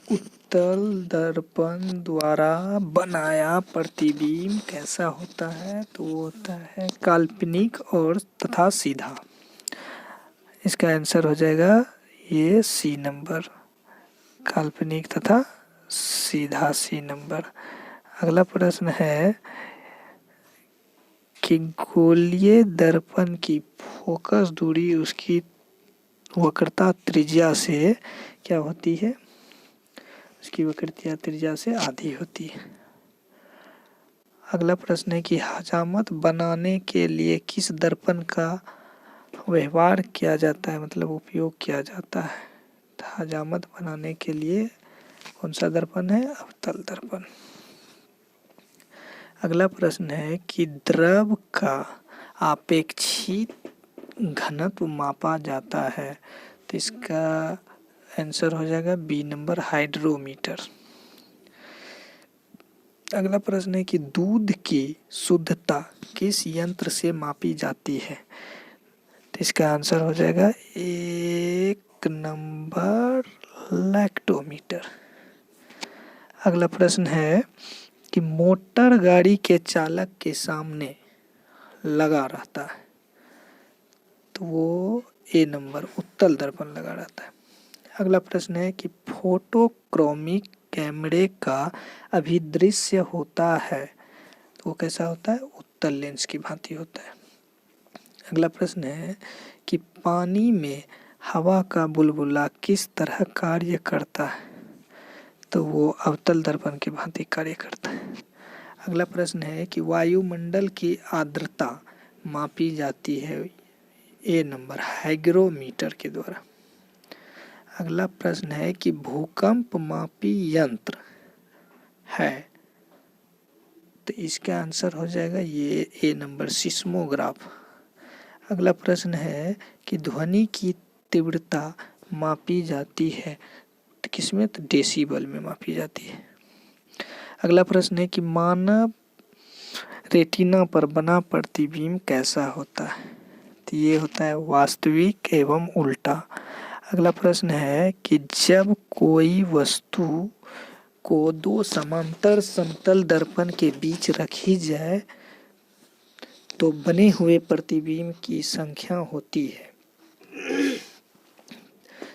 उत्तल दर्पण द्वारा बनाया प्रतिबिंब कैसा होता है? तो वो होता है काल्पनिक और तथा सीधा। इसका आंसर हो जाएगा ये सी नंबर, काल्पनिक तथा सीधा, सी नंबर। अगला प्रश्न है कि गोलीय दर्पण की फोकस दूरी उसकी वक्रता त्रिज्या से क्या होती है? उसकी वक्रता त्रिज्या से आधी होती है। अगला प्रश्न है कि हजामत बनाने के लिए किस दर्पण का व्यवहार किया जाता है, मतलब उपयोग किया जाता है? हजामत बनाने के लिए कौन सा दर्पण है? अवतल दर्पण। अगला प्रश्न है कि द्रव का आपेक्षिक घनत्व मापा जाता है, तो इसका आंसर हो जाएगा बी नंबर, हाइड्रोमीटर। अगला प्रश्न है कि दूध की शुद्धता किस यंत्र से मापी जाती है, तो इसका आंसर हो जाएगा एक नंबर, लैक्टोमीटर। अगला प्रश्न है कि मोटर गाड़ी के चालक के सामने लगा रहता है, तो वो ए नंबर, उत्तल दर्पण लगा रहता है। अगला प्रश्न है कि फोटोक्रोमिक कैमरे का अभिदृश्य होता है, तो वो कैसा होता है? उत्तल लेंस की भांति होता है। अगला प्रश्न है कि पानी में हवा का बुलबुला किस तरह कार्य करता है, तो वो अवतल दर्पण की भांति कार्य करता है। अगला प्रश्न है कि वायुमंडल की आर्द्रता मापी जाती है, ए नंबर, हाइग्रोमीटर के द्वारा। अगला प्रश्न है कि भूकंप मापी यंत्र है, तो इसका आंसर हो जाएगा ये ए नंबर, सिस्मोग्राफ। अगला प्रश्न है कि ध्वनि की तीव्रता मापी जाती है, तो किसमें? तो डेसिबल में मापी जाती है। अगला प्रश्न है कि मानव रेटिना पर बना प्रतिबिंब कैसा होता है, तो ये होता है वास्तविक एवं उल्टा। अगला प्रश्न है कि जब कोई वस्तु को दो समांतर समतल दर्पण के बीच रखी जाए तो बने हुए प्रतिबिंब की संख्या होती है,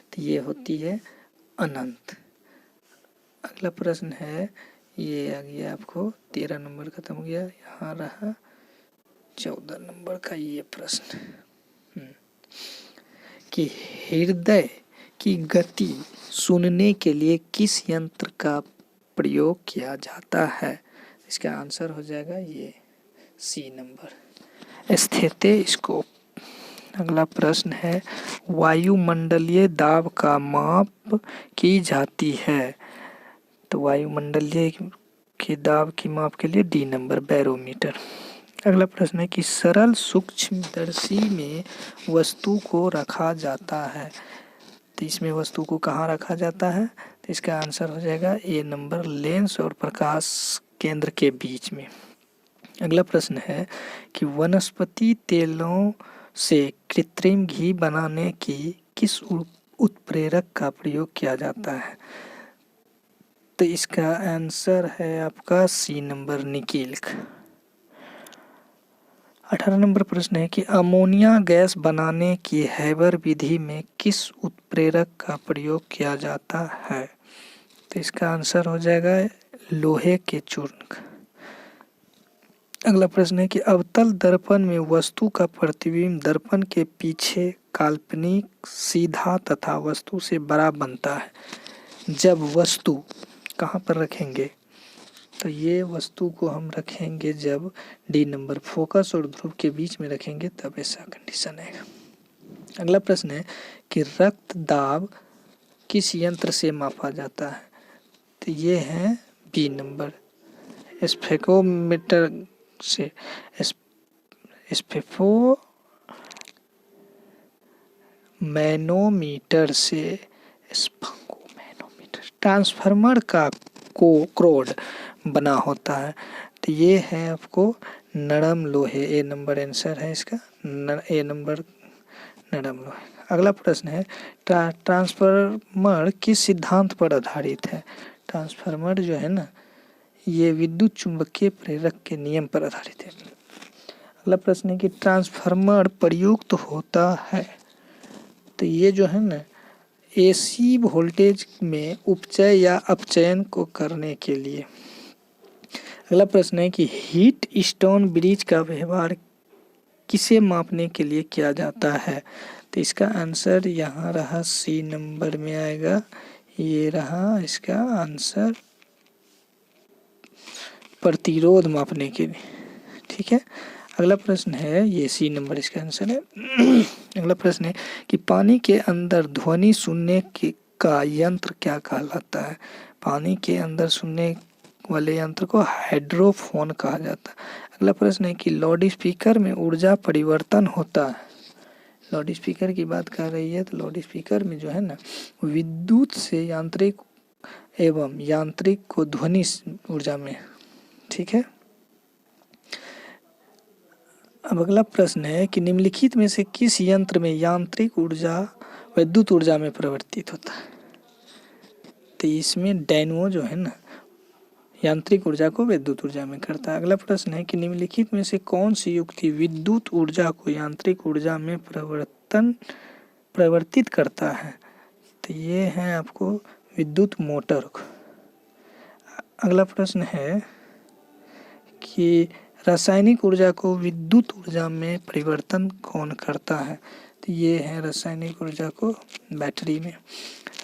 तो ये होती है अनंत। अगला प्रश्न है, ये आ गया आपको 13 नंबर खत्म हो गया, यहाँ रहा 14 नंबर का ये प्रश्न कि हृदय की गति सुनने के लिए किस यंत्र का प्रयोग किया जाता है, इसका आंसर हो जाएगा ये सी नंबर, स्टेथोस्कोप। अगला प्रश्न है वायुमंडलीय दाब का माप की जाती है, तो वायुमंडलीय के दाब की माप के लिए डी नंबर, बैरोमीटर। अगला प्रश्न है कि सरल सूक्ष्मदर्शी में वस्तु को रखा जाता है, तो इसमें वस्तु को कहाँ रखा जाता है, तो इसका आंसर हो जाएगा ए नंबर, लेंस और प्रकाश केंद्र के बीच में। अगला प्रश्न है कि वनस्पति तेलों से कृत्रिम घी बनाने की किस उत्प्रेरक का प्रयोग किया जाता है, तो इसका आंसर है आपका सी नंबर, निकिल्क। 18 नंबर प्रश्न है कि अमोनिया गैस बनाने की हैबर विधि में किस उत्प्रेरक का प्रयोग किया जाता है, तो इसका आंसर हो जाएगा लोहे के चूर्ण। अगला प्रश्न है कि अवतल दर्पण में वस्तु का प्रतिबिंब दर्पण के पीछे काल्पनिक, सीधा तथा वस्तु से बड़ा बनता है जब वस्तु कहाँ पर रखेंगे, तो ये वस्तु को हम रखेंगे जब डी नंबर, फोकस और ध्रुव के बीच में रखेंगे, तब ऐसा कंडीशन आएगा। अगला प्रश्न है कि रक्त दाब किस यंत्र से मापा जाता है, तो ये है बी नंबर, स्फेगोमीटर से, मैनोमीटर से, ट्रांसफार्मर का क्रोड बना होता है, तो ये है आपको नरम लोहे, ए नंबर आंसर है इसका, ए नंबर, नरम लोहे। अगला प्रश्न है ट्रांसफार्मर किस सिद्धांत पर आधारित है। ट्रांसफार्मर जो है ना ये विद्युत चुंबकीय प्रेरक के नियम पर आधारित है। अगला प्रश्न है कि ट्रांसफार्मर प्रयुक्त होता है, तो ये जो है ना एसी वोल्टेज में उपचय या अपचयन को करने के लिए। अगला प्रश्न है कि हीट स्टोन ब्रिज का व्यवहार किसे मापने के लिए किया जाता है, तो इसका आंसर यहाँ रहा सी नंबर में आएगा, ये रहा इसका आंसर प्रतिरोध मापने के लिए। ठीक है, अगला प्रश्न है ये सी नंबर इसका आंसर है। अगला प्रश्न है कि पानी के अंदर ध्वनि सुनने का यंत्र क्या कहलाता है। पानी के अंदर सुनने वाले यंत्र को हाइड्रोफोन कहा जाता है। अगला प्रश्न है कि लाउड स्पीकर में ऊर्जा परिवर्तन होता है। लाउड स्पीकर की बात कर रही है, तो लाउड स्पीकर में जो है ना विद्युत से यांत्रिक एवं यांत्रिक को ध्वनि ऊर्जा में। ठीक है, अब अगला प्रश्न है कि निम्नलिखित में से किस यंत्र में यांत्रिक ऊर्जा विद्युत ऊर्जा में परिवर्तित होता है, तो इसमें डायनमो जो है ना यांत्रिक ऊर्जा को विद्युत ऊर्जा में करता है। अगला प्रश्न है कि निम्नलिखित में से कौन सी युक्ति विद्युत ऊर्जा को यांत्रिक ऊर्जा में परिवर्तित करता है, तो ये है आपको विद्युत मोटर। अगला प्रश्न है कि रासायनिक ऊर्जा को विद्युत ऊर्जा में परिवर्तन कौन करता है, तो ये है रासायनिक ऊर्जा को बैटरी में।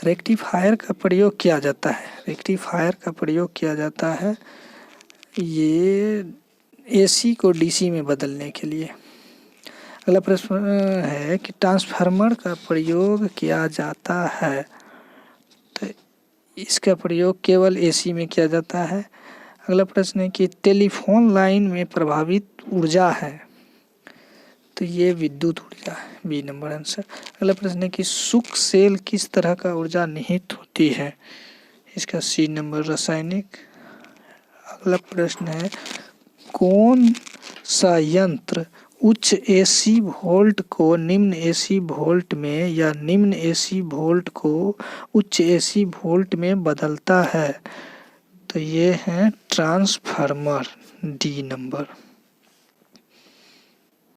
रेक्टिफायर का प्रयोग किया जाता है, रेक्टिफायर का प्रयोग किया जाता है ये एसी को डीसी में बदलने के लिए। अगला प्रश्न है कि ट्रांसफार्मर का प्रयोग किया जाता है, तो इसका प्रयोग केवल एसी में किया जाता है। अगला प्रश्न है कि टेलीफोन लाइन में प्रभावित ऊर्जा है, तो ये विद्युत ऊर्जा है, बी नंबर आंसर। अगला प्रश्न है कि शुष्क सेल किस तरह का ऊर्जा निहित होती है, इसका सी नंबर रासायनिक। अगला प्रश्न है कौन सा यंत्र उच्च एसी वोल्ट को निम्न एसी वोल्ट में या निम्न एसी वोल्ट को उच्च एसी वोल्ट में बदलता है, तो ये है ट्रांसफार्मर, डी नंबर।